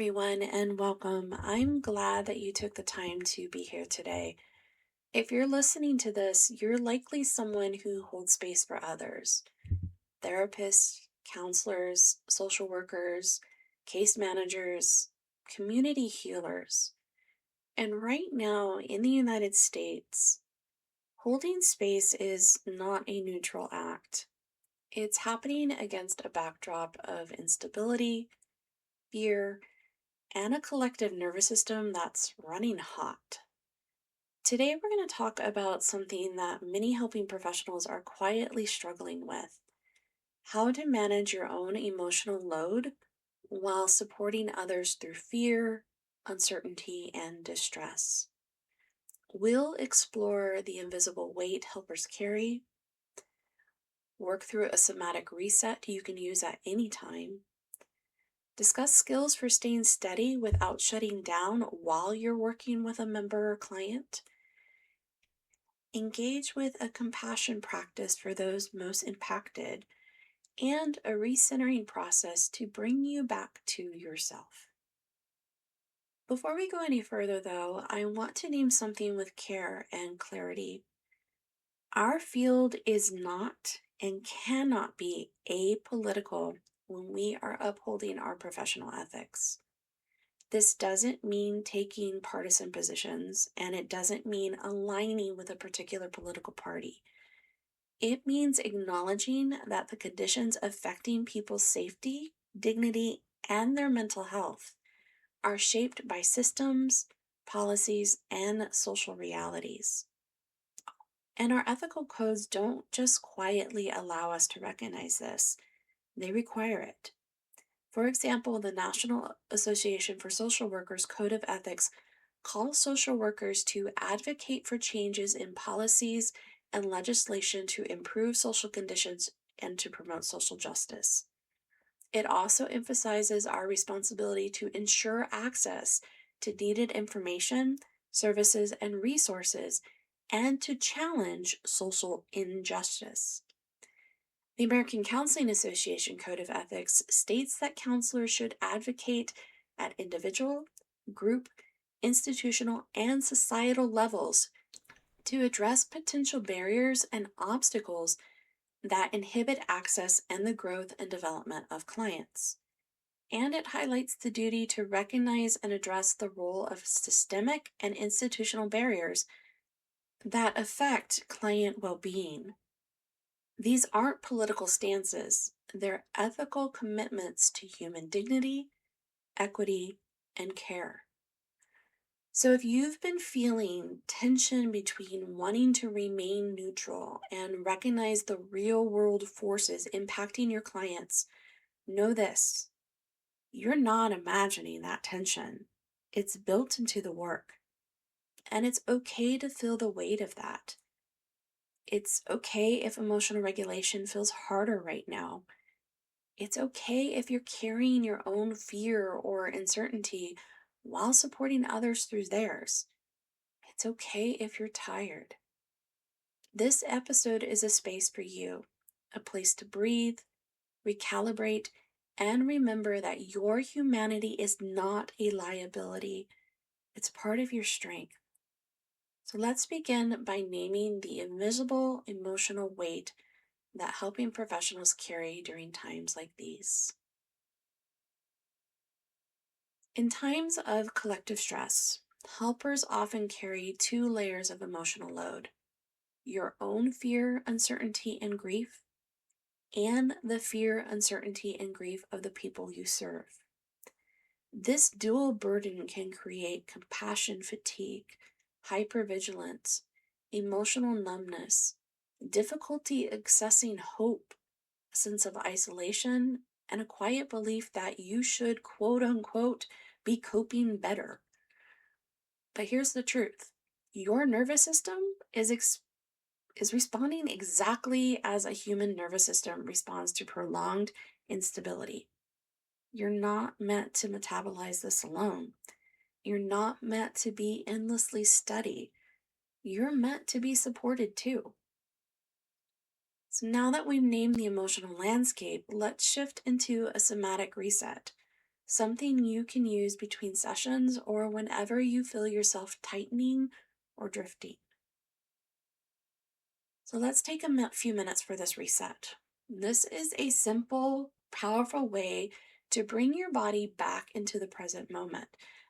everyone, and welcome. I'm glad that you took the time to be here today. If you're listening to this, you're likely someone who holds space for others: therapists, counselors, social workers, case managers, community healers. And right now in the United States, holding space is not a neutral act. It's happening against a backdrop of instability, fear, and a collective nervous system that's running hot. Today, we're going to talk about something that many helping professionals are quietly struggling with: how to manage your own emotional load while supporting others through fear, uncertainty, and distress. We'll explore the invisible weight helpers carry, work through a somatic reset you can use at any time, discuss skills for staying steady without shutting down while you're working with a member or client. Engage with a compassion practice for those most impacted, and a recentering process to bring you back to yourself. Before we go any further, though, I want to name something with care and clarity. Our field is not and cannot be apolitical when we are upholding our professional ethics. This doesn't mean taking partisan positions, and it doesn't mean aligning with a particular political party. It means acknowledging that the conditions affecting people's safety, dignity, and their mental health are shaped by systems, policies, and social realities. And our ethical codes don't just quietly allow us to recognize this, they require it. For example, the National Association for Social Workers Code of Ethics calls social workers to advocate for changes in policies and legislation to improve social conditions and to promote social justice. It also emphasizes our responsibility to ensure access to needed information, services, and resources, and to challenge social injustice. The American Counseling Association Code of Ethics states that counselors should advocate at individual, group, institutional, and societal levels to address potential barriers and obstacles that inhibit access and the growth and development of clients. And it highlights the duty to recognize and address the role of systemic and institutional barriers that affect client well-being. These aren't political stances, they're ethical commitments to human dignity, equity, and care. So if you've been feeling tension between wanting to remain neutral and recognize the real world forces impacting your clients, know this: you're not imagining that tension. It's built into the work. And it's okay to feel the weight of that. It's okay if emotional regulation feels harder right now. It's okay if you're carrying your own fear or uncertainty while supporting others through theirs. It's okay if you're tired. This episode is a space for you, a place to breathe, recalibrate, and remember that your humanity is not a liability. It's part of your strength. So let's begin by naming the invisible emotional weight that helping professionals carry during times like these. In times of collective stress, helpers often carry two layers of emotional load: your own fear, uncertainty, and grief, and the fear, uncertainty, and grief of the people you serve. This dual burden can create compassion fatigue, hypervigilance, emotional numbness, difficulty accessing hope, a sense of isolation, and a quiet belief that you should, quote unquote, be coping better. But here's the truth: your nervous system is responding exactly as a human nervous system responds to prolonged instability. You're not meant to metabolize this alone. You're not meant to be endlessly steady. You're meant to be supported too. So now that we've named the emotional landscape, let's shift into a somatic reset. something you can use between sessions or whenever you feel yourself tightening or drifting. So let's take a few minutes for this reset. This is a simple, powerful way to bring your body back into the present moment.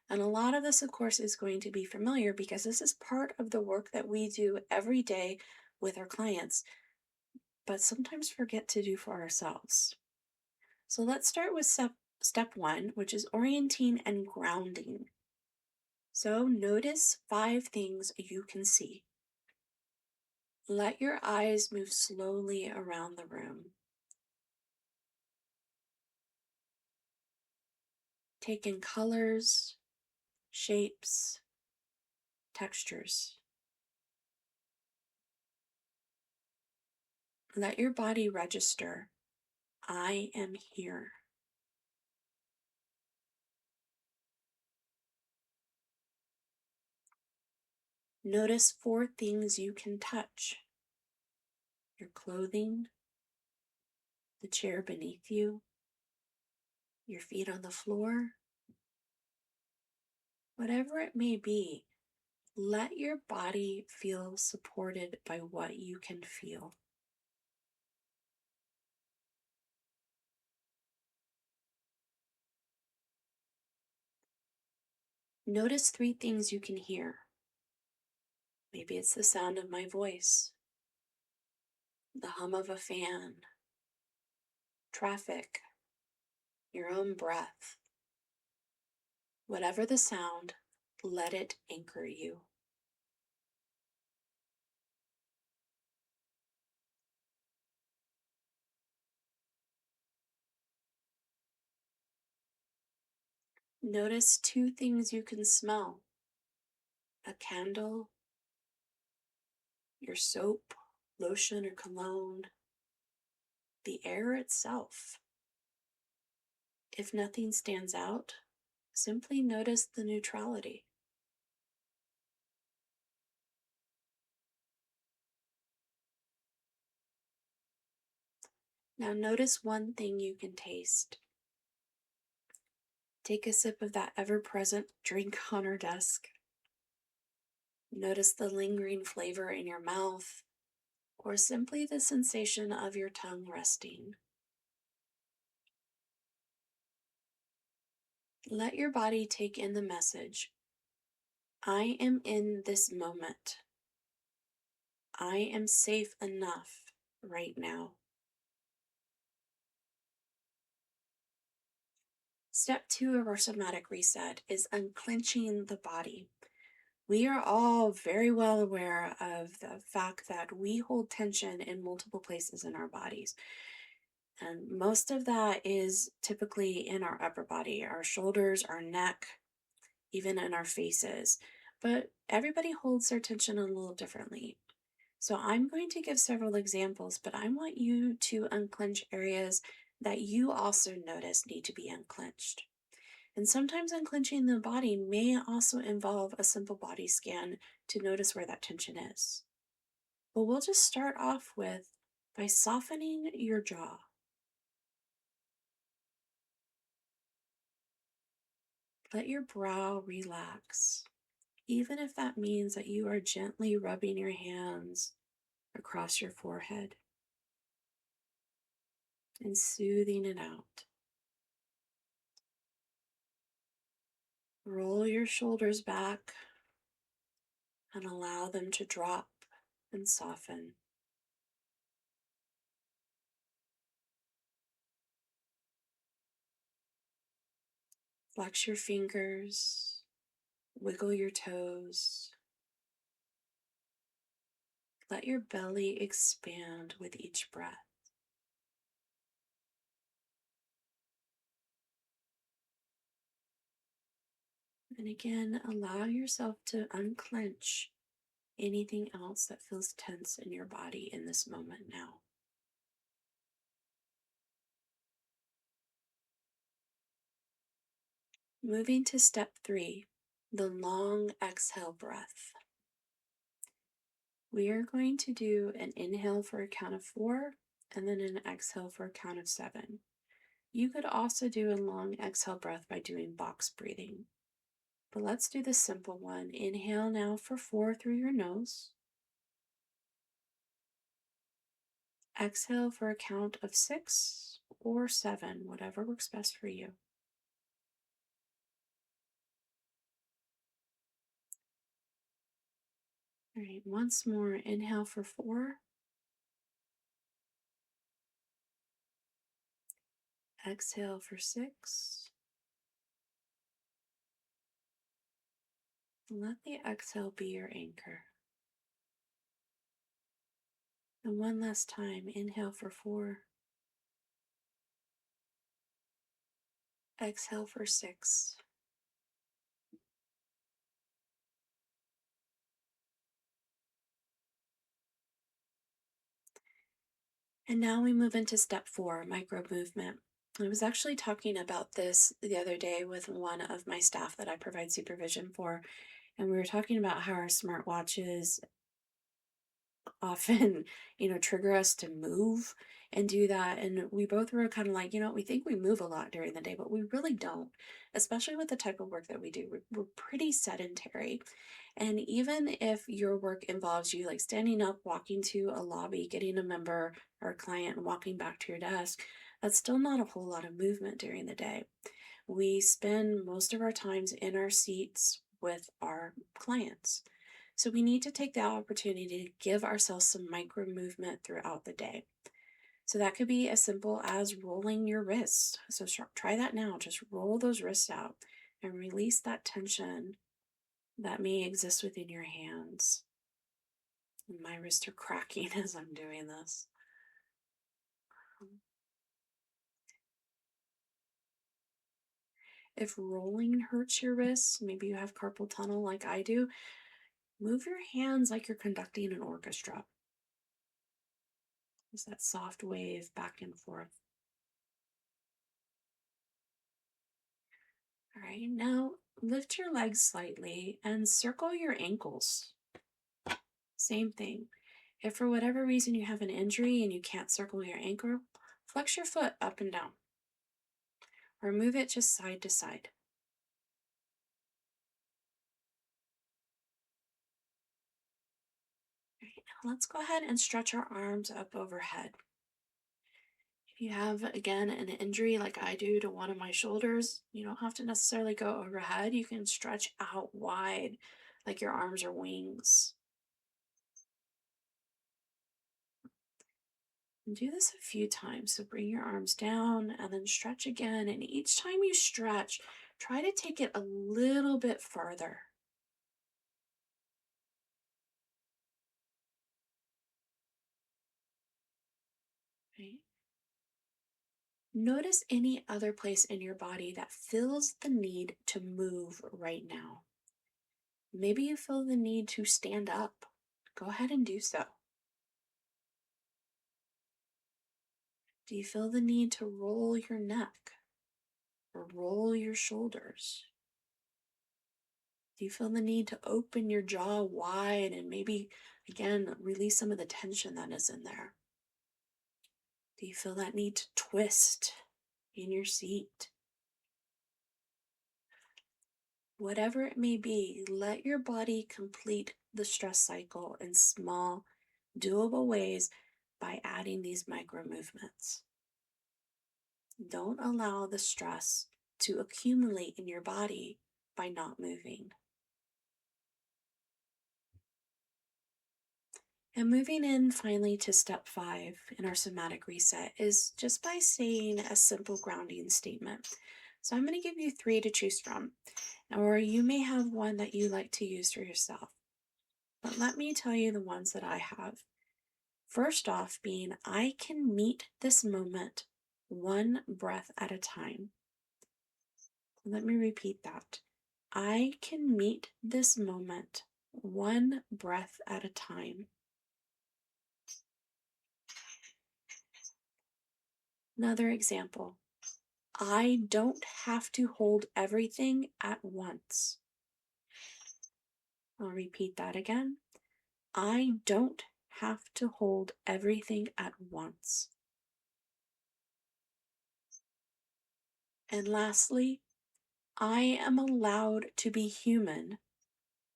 And a lot of this, of course, is going to be familiar because this is part of the work that we do every day with our clients, but sometimes forget to do for ourselves. So let's start with step one, which is orienting and grounding. So notice 5 things you can see. Let your eyes move slowly around the room. Take in colors, shapes, textures. Let your body register, I am here. Notice 4 things you can touch. Your clothing, the chair beneath you, your feet on the floor. Whatever it may be, let your body feel supported by what you can feel. Notice 3 things you can hear. Maybe it's the sound of my voice, the hum of a fan, traffic, your own breath. Whatever the sound, let it anchor you. Notice 2 things you can smell: a candle, your soap, lotion, or cologne, the air itself. If nothing stands out, simply notice the neutrality. Now notice 1 thing you can taste. Take a sip of that ever-present drink on our desk. Notice the lingering flavor in your mouth, or simply the sensation of your tongue resting. Let your body take in the message. I am in this moment. I am safe enough right now. Step 2 of our somatic reset is unclenching the body. We are all very well aware of the fact that we hold tension in multiple places in our bodies. And most of that is typically in our upper body, our shoulders, our neck, even in our faces. But everybody holds their tension a little differently. So I'm going to give several examples, but I want you to unclench areas that you also notice need to be unclenched. And sometimes unclenching the body may also involve a simple body scan to notice where that tension is. But we'll just start off with by softening your jaw. Let your brow relax, even if that means that you are gently rubbing your hands across your forehead and soothing it out. Roll your shoulders back and allow them to drop and soften. Flex your fingers, wiggle your toes. Let your belly expand with each breath. And again, allow yourself to unclench anything else that feels tense in your body in this moment now. Moving to step 3, the long exhale breath. We are going to do an inhale for a count of 4 and then an exhale for a count of 7. You could also do a long exhale breath by doing box breathing. But let's do the simple one. Inhale now for 4 through your nose. Exhale for a count of 6 or 7, whatever works best for you. All right, once more, inhale for 4. Exhale for 6. Let the exhale be your anchor. And one last time, inhale for 4. Exhale for 6. And now we move into step 4, micro movement. I was actually talking about this the other day with one of my staff that I provide supervision for, and we were talking about how our smartwatches often, trigger us to move and do that. And we both were kind of like, we think we move a lot during the day, but we really don't, especially with the type of work that we do. We're pretty sedentary. And even if your work involves you like standing up, walking to a lobby, getting a member or a client, and walking back to your desk, that's still not a whole lot of movement during the day. We spend most of our times in our seats with our clients. So we need to take the opportunity to give ourselves some micro movement throughout the day. So that could be as simple as rolling your wrists. So try that now. Just roll those wrists out and release that tension that may exist within your hands. And my wrists are cracking as I'm doing this. If rolling hurts your wrists, maybe you have carpal tunnel like I do, move your hands like you're conducting an orchestra. It's that soft wave back and forth. All right, now lift your legs slightly and circle your ankles. Same thing. If for whatever reason you have an injury and you can't circle your ankle, flex your foot up and down or move it just side to side. All right, now let's go ahead and stretch our arms up overhead. If you have, again, an injury like I do to one of my shoulders, you don't have to necessarily go overhead. You can stretch out wide like your arms are wings. And do this a few times. So bring your arms down and then stretch again. And each time you stretch, try to take it a little bit farther. Right? Notice any other place in your body that feels the need to move right now. Maybe you feel the need to stand up. Go ahead and do so. Do you feel the need to roll your neck or roll your shoulders? Do you feel the need to open your jaw wide and maybe, again, release some of the tension that is in there? Do you feel that need to twist in your seat? Whatever it may be, let your body complete the stress cycle in small, doable ways by adding these micro movements. Don't allow the stress to accumulate in your body by not moving. And moving in finally to step 5 in our somatic reset is just by saying a simple grounding statement. So I'm going to give you 3 to choose from, or you may have one that you like to use for yourself. But let me tell you the ones that I have. First off, being I can meet this moment one breath at a time. Let me repeat that. I can meet this moment one breath at a time. Another example. I don't have to hold everything at once. I'll repeat that again. I don't have to hold everything at once. And lastly, I am allowed to be human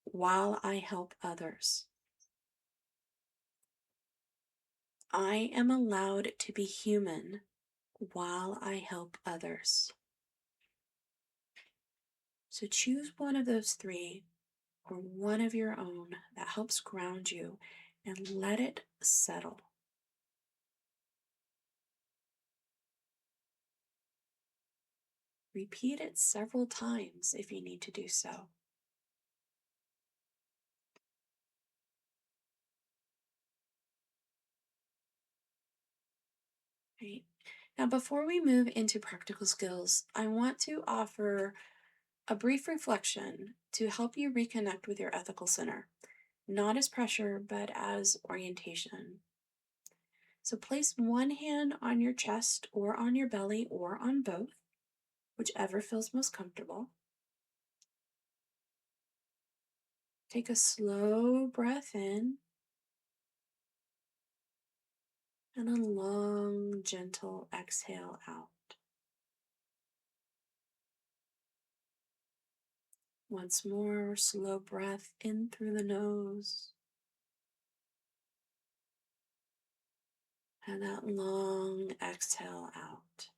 while I help others. I am allowed to be human while I help others. So choose one of those three or one of your own that helps ground you and let it settle. Repeat it several times if you need to do so. Right. Now, before we move into practical skills, I want to offer a brief reflection to help you reconnect with your ethical center, not as pressure, but as orientation. So place one hand on your chest or on your belly or on both, whichever feels most comfortable. Take a slow breath in and a long, gentle exhale out. Once more, slow breath in through the nose and that long exhale out.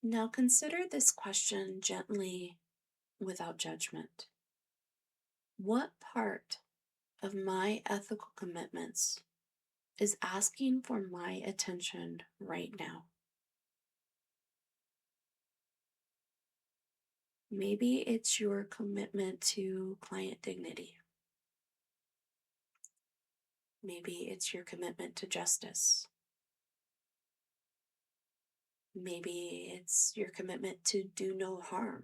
Now consider this question gently without judgment. What part of my ethical commitments is asking for my attention right now? Maybe it's your commitment to client dignity. Maybe it's your commitment to justice. Maybe it's your commitment to do no harm,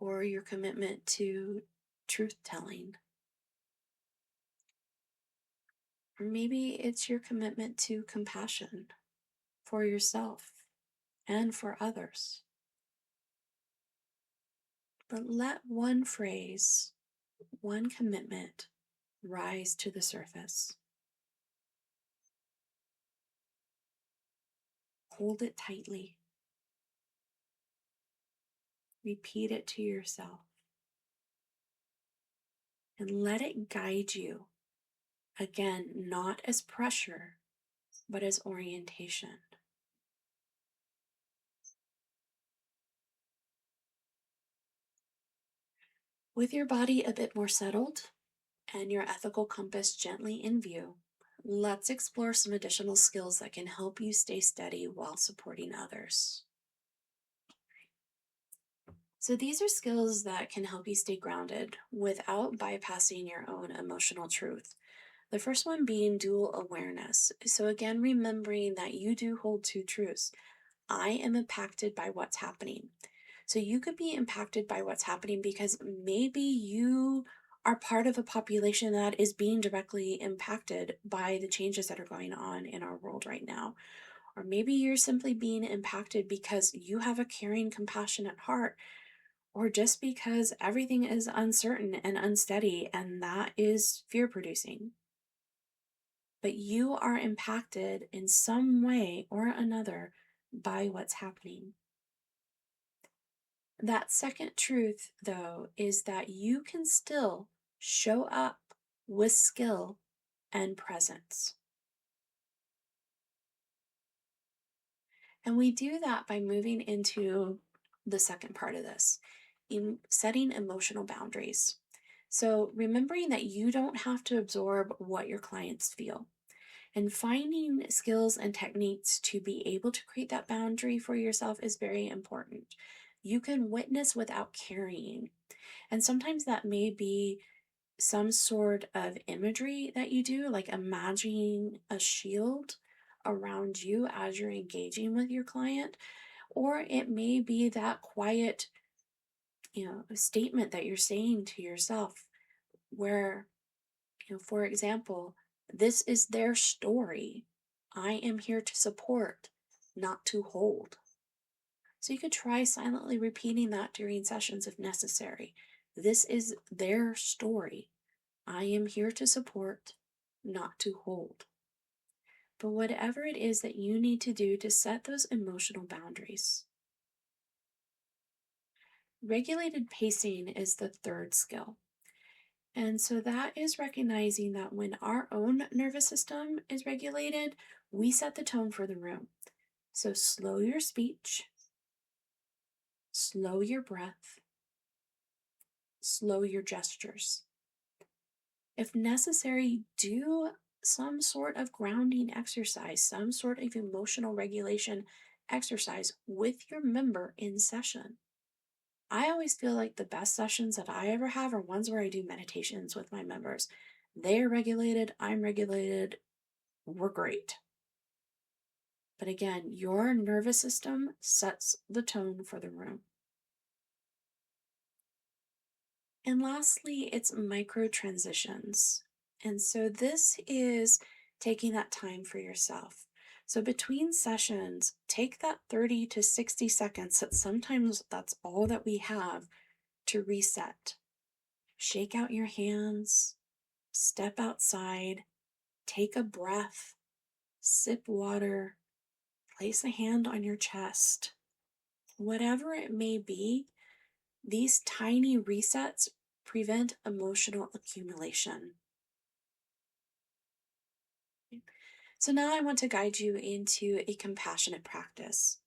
or your commitment to truth telling. Or maybe it's your commitment to compassion for yourself and for others. But let one phrase, one commitment rise to the surface. Hold it tightly. Repeat it to yourself. And let it guide you. Again, not as pressure, but as orientation. With your body a bit more settled and your ethical compass gently in view, let's explore some additional skills that can help you stay steady while supporting others. So these are skills that can help you stay grounded without bypassing your own emotional truth. The first one being dual awareness. So again, remembering that you do hold two truths. I am impacted by what's happening. So you could be impacted by what's happening because maybe you are part of a population that is being directly impacted by the changes that are going on in our world right now. Or maybe you're simply being impacted because you have a caring, compassionate heart, or just because everything is uncertain and unsteady, and that is fear producing. But you are impacted in some way or another by what's happening. That second truth, though, is that you can still show up with skill and presence. And we do that by moving into the second part of this, in setting emotional boundaries. So remembering that you don't have to absorb what your clients feel, and finding skills and techniques to be able to create that boundary for yourself is very important. You can witness without carrying. And sometimes that may be some sort of imagery that you do, like imagining a shield around you as you're engaging with your client, or it may be that quiet, statement that you're saying to yourself where, for example, this is their story. I am here to support, not to hold. So you could try silently repeating that during sessions if necessary. This is their story. I am here to support, not to hold. but whatever it is that you need to do to set those emotional boundaries. Regulated pacing is the third skill. And so that is recognizing that when our own nervous system is regulated, we set the tone for the room. So slow your speech, slow your breath, slow your gestures. If necessary, do some sort of grounding exercise, some sort of emotional regulation exercise with your member in session. I always feel like the best sessions that I ever have are ones where I do meditations with my members. They're regulated, I'm regulated, we're great. But again, your nervous system sets the tone for the room. And lastly, it's micro transitions. And so this is taking that time for yourself. So between sessions, take that 30 to 60 seconds, that sometimes that's all that we have, to reset. Shake out your hands, step outside, take a breath, sip water, place a hand on your chest. Whatever it may be, these tiny resets prevent emotional accumulation. So now I want to guide you into a compassionate practice,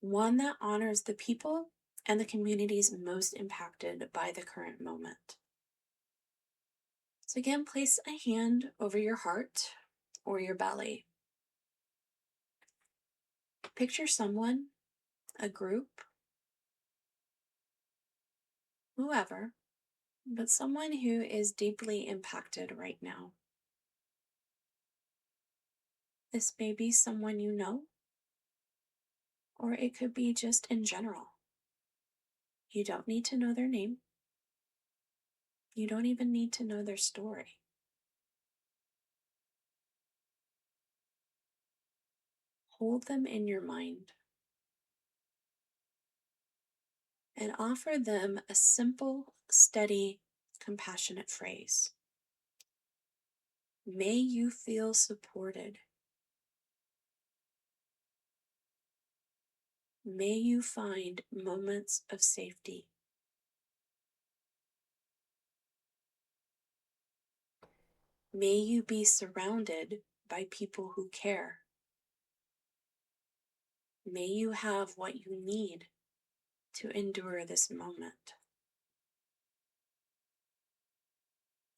one that honors the people and the communities most impacted by the current moment. So again, place a hand over your heart or your belly. Picture someone, a group, whoever, but someone who is deeply impacted right now. This may be someone you know, or it could be just in general. You don't need to know their name. You don't even need to know their story. Hold them in your mind and offer them a simple, steady, compassionate phrase. May you feel supported. May you find moments of safety. May you be surrounded by people who care. May you have what you need to endure this moment.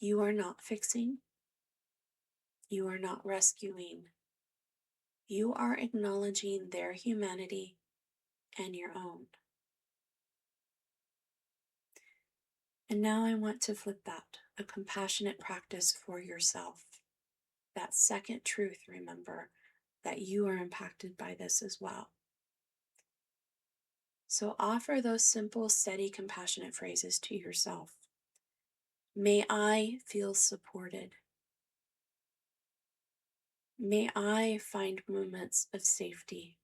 You are not fixing. You are not rescuing. You are acknowledging their humanity and your own. And now I want to flip that, a compassionate practice for yourself. That second truth, remember, that you are impacted by this as well. So offer those simple, steady, compassionate phrases to yourself. May I feel supported. May I find moments of safety.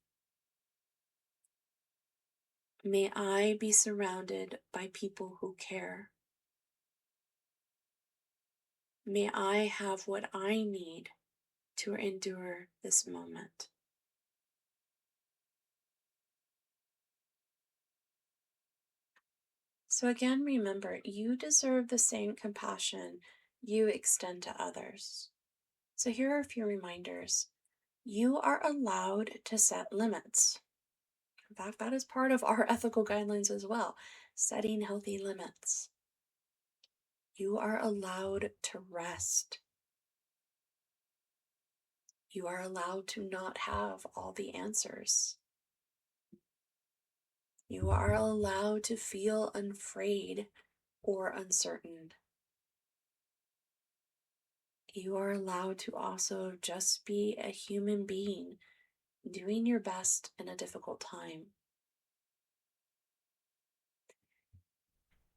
May I be surrounded by people who care. May I have what I need to endure this moment. So again, remember, you deserve the same compassion you extend to others. So here are a few reminders. You are allowed to set limits. In fact, that is part of our ethical guidelines as well, setting healthy limits. You are allowed to rest. You are allowed to not have all the answers. You are allowed to feel afraid or uncertain. You are allowed to also just be a human being doing your best in a difficult time.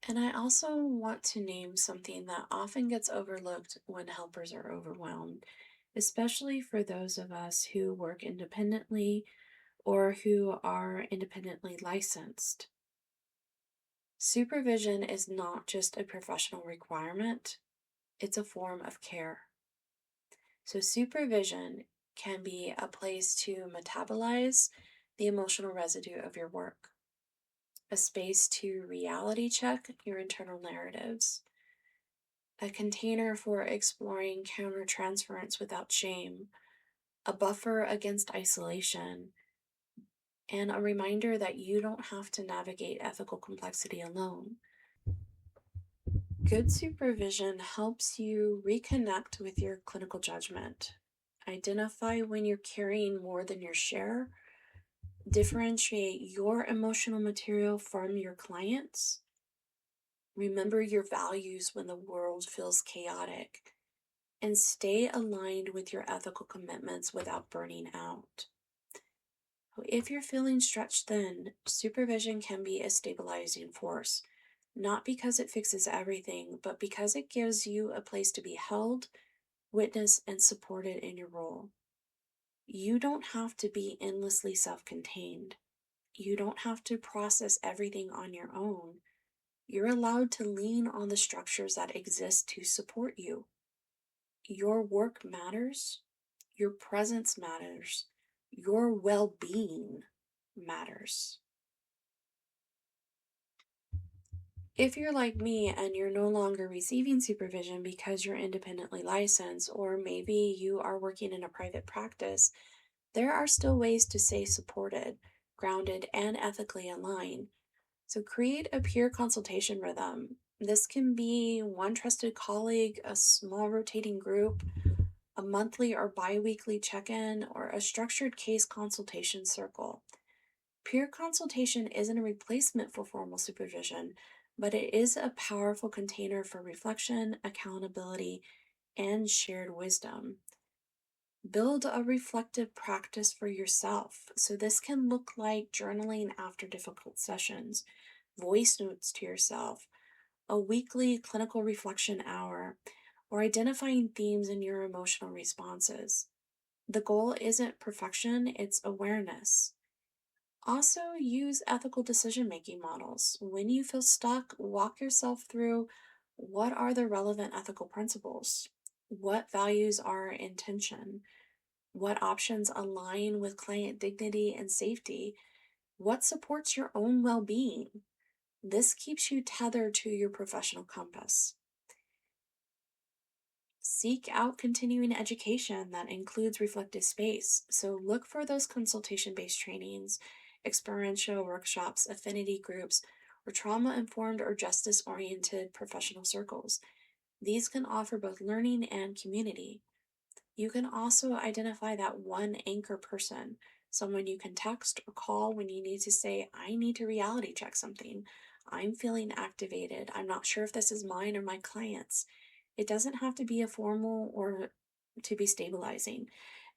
And I also want to name something that often gets overlooked when helpers are overwhelmed, especially for those of us who work independently or who are independently licensed. Supervision is not just a professional requirement, it's a form of care. So supervision can be a place to metabolize the emotional residue of your work, a space to reality check your internal narratives, a container for exploring countertransference without shame, a buffer against isolation, and a reminder that you don't have to navigate ethical complexity alone. Good supervision helps you reconnect with your clinical judgment, identify when you're carrying more than your share, differentiate your emotional material from your clients, remember your values when the world feels chaotic, and stay aligned with your ethical commitments without burning out. If you're feeling stretched thin, supervision can be a stabilizing force, not because it fixes everything, but because it gives you a place to be held, witnessed, and supported in your role. You don't have to be endlessly self-contained. You don't have to process everything on your own. You're allowed to lean on the structures that exist to support you. Your work matters. Your presence matters. Your well-being matters. If you're like me and you're no longer receiving supervision because you're independently licensed, or maybe you are working in a private practice, there are still ways to stay supported, grounded, and ethically aligned. So create a peer consultation rhythm. This can be one trusted colleague, a small rotating group, a monthly or bi-weekly check-in, or a structured case consultation circle. Peer consultation isn't a replacement for formal supervision, but it is a powerful container for reflection, accountability, and shared wisdom. Build a reflective practice for yourself. So this can look like journaling after difficult sessions, voice notes to yourself, a weekly clinical reflection hour, or identifying themes in your emotional responses. The goal isn't perfection, it's awareness. Also, use ethical decision-making models. When you feel stuck, walk yourself through what are the relevant ethical principles? What values are in tension? What options align with client dignity and safety? What supports your own well-being? This keeps you tethered to your professional compass. Seek out continuing education that includes reflective space. So look for those consultation-based trainings, experiential workshops, affinity groups, or trauma-informed or justice-oriented professional circles. These can offer both learning and community. You can also identify that one anchor person, someone you can text or call when you need to say, I need to reality check something. I'm feeling activated. I'm not sure if this is mine or my client's. It doesn't have to be a formal or to be stabilizing.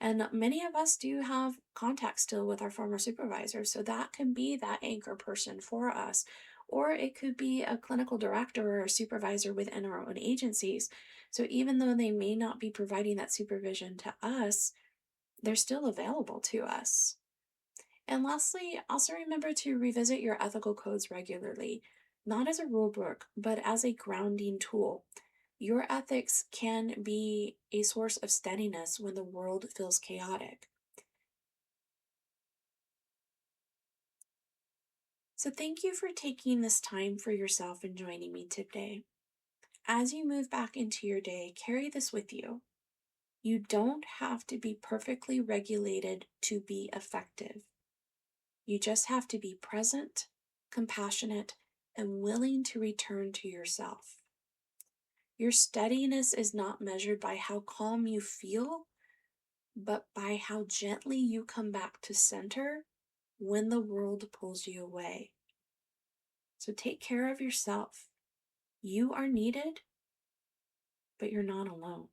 And many of us do have contact still with our former supervisors, so that can be that anchor person for us. Or it could be a clinical director or a supervisor within our own agencies. So even though they may not be providing that supervision to us, they're still available to us. And lastly, also remember to revisit your ethical codes regularly, not as a rule book, but as a grounding tool. Your ethics can be a source of steadiness when the world feels chaotic. So thank you for taking this time for yourself and joining me today. As you move back into your day, carry this with you. You don't have to be perfectly regulated to be effective. You just have to be present, compassionate, and willing to return to yourself. Your steadiness is not measured by how calm you feel, but by how gently you come back to center when the world pulls you away. So take care of yourself. You are needed, but you're not alone.